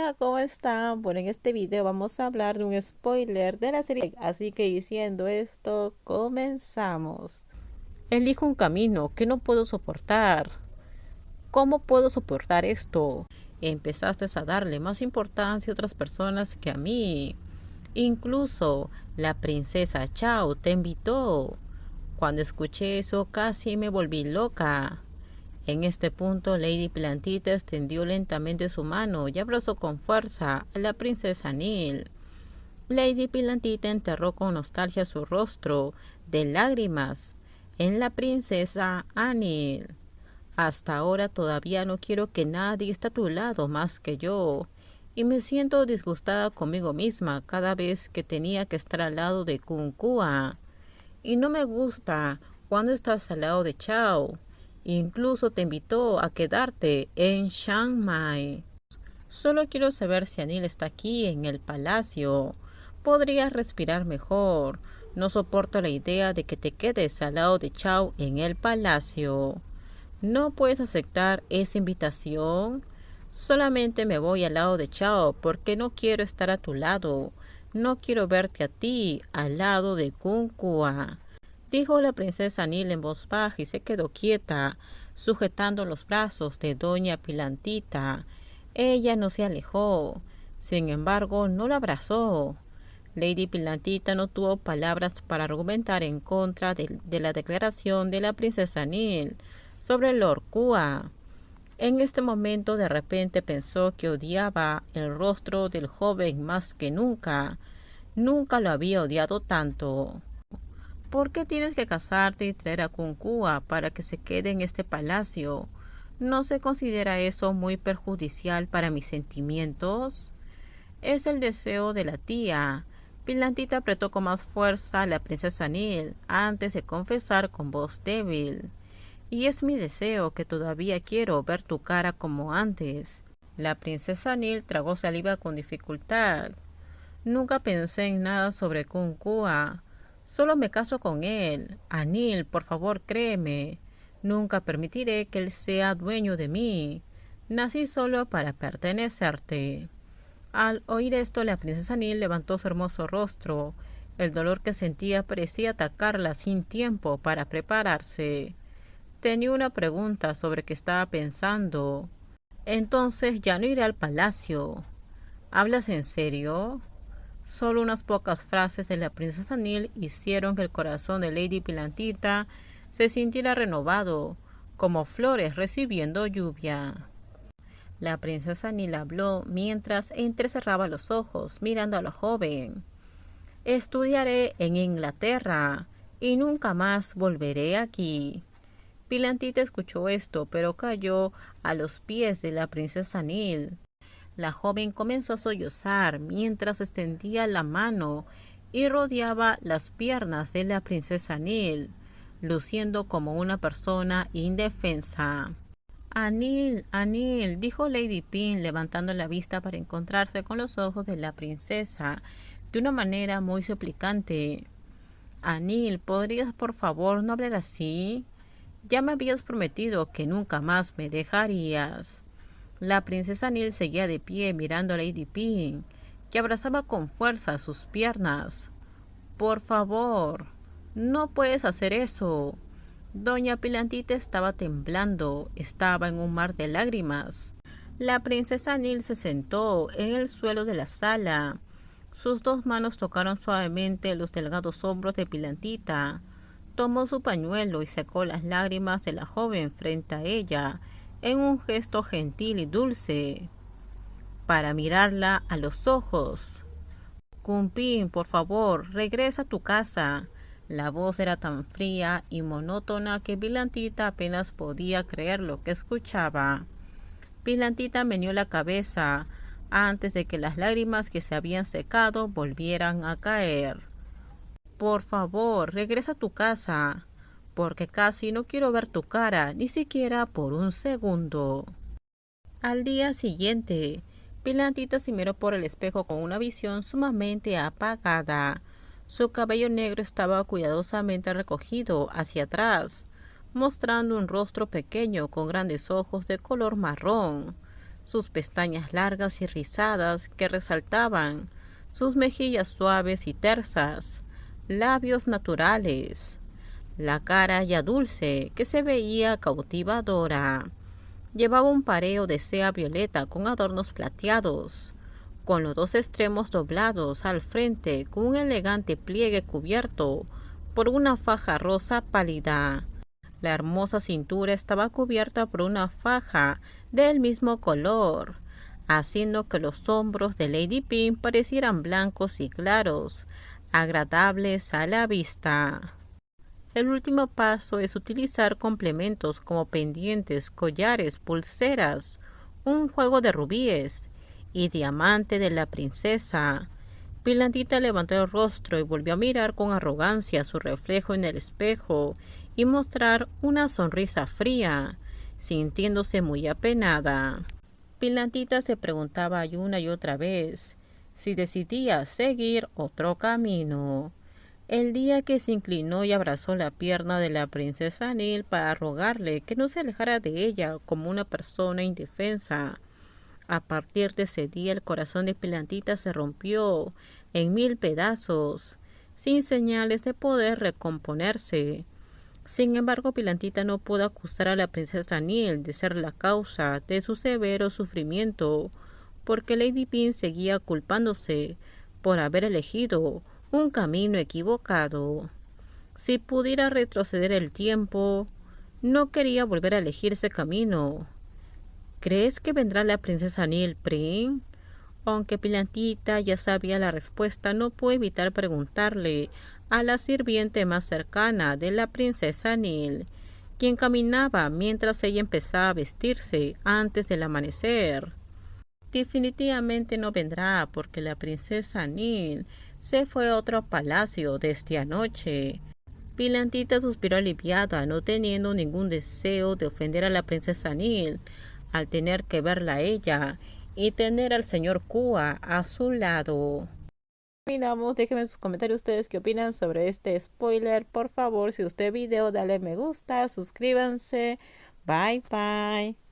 Hola, ¿cómo están? Bueno, en este video vamos a hablar de un spoiler de la serie, así que diciendo esto, comenzamos. Elijo un camino que no puedo soportar. ¿Cómo puedo soportar esto? Empezaste a darle más importancia a otras personas que a mí. Incluso la princesa Chao te invitó. Cuando escuché eso casi me volví loca. En este punto, Lady Plantita extendió lentamente su mano y abrazó con fuerza a la princesa Neil. Lady Plantita enterró con nostalgia su rostro de lágrimas en la princesa Anil. Hasta ahora todavía no quiero que nadie esté a tu lado más que yo, y me siento disgustada conmigo misma cada vez que tenía que estar al lado de Kunkua. Y no me gusta cuando estás al lado de Chao. Incluso te invitó a quedarte en Chiang Mai. Solo quiero saber si Anil está aquí en el palacio. Podrías respirar mejor. No soporto la idea de que te quedes al lado de Chao en el palacio. ¿No puedes aceptar esa invitación? Solamente me voy al lado de Chao porque no quiero estar a tu lado. No quiero verte a ti al lado de Kunkua, dijo la princesa Nil en voz baja y se quedó quieta, sujetando los brazos de doña Pilantita. Ella no se alejó, sin embargo no la abrazó. Lady Pilantita no tuvo palabras para argumentar en contra de la declaración de la princesa Nil sobre Lord Kua. En este momento de repente pensó que odiaba el rostro del joven más que nunca. Nunca lo había odiado tanto. ¿Por qué tienes que casarte y traer a Kunkua para que se quede en este palacio? ¿No se considera eso muy perjudicial para mis sentimientos? Es el deseo de la tía. Pilantita apretó con más fuerza a la princesa Nil antes de confesar con voz débil. Y es mi deseo que todavía quiero ver tu cara como antes. La princesa Nil tragó saliva con dificultad. Nunca pensé en nada sobre Kunkua. Solo me caso con él. Anil, por favor, créeme. Nunca permitiré que él sea dueño de mí. Nací solo para pertenecerte. Al oír esto, la princesa Anil levantó su hermoso rostro. El dolor que sentía parecía atacarla sin tiempo para prepararse. Tenía una pregunta sobre qué estaba pensando. Entonces ya no iré al palacio. ¿Hablas en serio? Solo unas pocas frases de la princesa Nil hicieron que el corazón de Lady Pilantita se sintiera renovado, como flores recibiendo lluvia. La princesa Nil habló mientras entrecerraba los ojos, mirando a la joven. Estudiaré en Inglaterra y nunca más volveré aquí. Pilantita escuchó esto, pero cayó a los pies de la princesa Nil. La joven comenzó a sollozar mientras extendía la mano y rodeaba las piernas de la princesa Nil, luciendo como una persona indefensa. Anil, Anil, dijo Lady Pin, levantando la vista para encontrarse con los ojos de la princesa de una manera muy suplicante. Anil, ¿podrías por favor no hablar así? Ya me habías prometido que nunca más me dejarías. La princesa Nil seguía de pie mirando a Lady Pin, que abrazaba con fuerza sus piernas. Por favor, no puedes hacer eso. Doña Pilantita estaba temblando, estaba en un mar de lágrimas. La princesa Nil se sentó en el suelo de la sala. Sus dos manos tocaron suavemente los delgados hombros de Pilantita. Tomó su pañuelo y secó las lágrimas de la joven frente a ella, en un gesto gentil y dulce, para mirarla a los ojos. Kumpin, por favor, regresa a tu casa. La voz era tan fría y monótona que Pilantita apenas podía creer lo que escuchaba. Pilantita meneó la cabeza antes de que las lágrimas que se habían secado volvieran a caer. Por favor, regresa a tu casa, porque casi no quiero ver tu cara, ni siquiera por un segundo. Al día siguiente, Pilantita se miró por el espejo con una visión sumamente apagada. Su cabello negro estaba cuidadosamente recogido hacia atrás, mostrando un rostro pequeño con grandes ojos de color marrón. sus pestañas largas y rizadas que resaltaban, sus mejillas suaves y tersas, labios naturales, la cara ya dulce que se veía cautivadora. Llevaba un pareo de seda violeta con adornos plateados, con los dos extremos doblados al frente con un elegante pliegue cubierto por una faja rosa pálida. La hermosa cintura estaba cubierta por una faja del mismo color, haciendo que los hombros de Lady Pink parecieran blancos y claros, agradables a la vista. El último paso es utilizar complementos como pendientes, collares, pulseras, un juego de rubíes y diamante de la princesa. Pilandita levantó el rostro y volvió a mirar con arrogancia su reflejo en el espejo y mostrar una sonrisa fría, sintiéndose muy apenada. Pilandita se preguntaba una y otra vez si decidía seguir otro camino. El día que se inclinó y abrazó la pierna de la princesa Nil para rogarle que no se alejara de ella como una persona indefensa. A partir de ese día el corazón de Pilandita se rompió en 1000 pedazos, sin señales de poder recomponerse. Sin embargo, Pilandita no pudo acusar a la princesa Nil de ser la causa de su severo sufrimiento, porque Lady Pink seguía culpándose por haber elegido un camino equivocado. Si pudiera retroceder el tiempo, no quería volver a elegir ese camino. ¿Crees que vendrá la princesa Nil, Prim? Aunque Pilandita ya sabía la respuesta, no pudo evitar preguntarle a la sirviente más cercana de la princesa Nil, quien caminaba mientras ella empezaba a vestirse antes del amanecer. Definitivamente no vendrá porque la princesa Nil se fue a otro palacio desde anoche. Pilandita suspiró aliviada, no teniendo ningún deseo de ofender a la princesa Nil, al tener que verla a ella y tener al señor Kua a su lado. Terminamos, déjenme en sus comentarios ustedes qué opinan sobre este spoiler. Por favor, si usted video, dale me gusta, suscríbanse. Bye bye.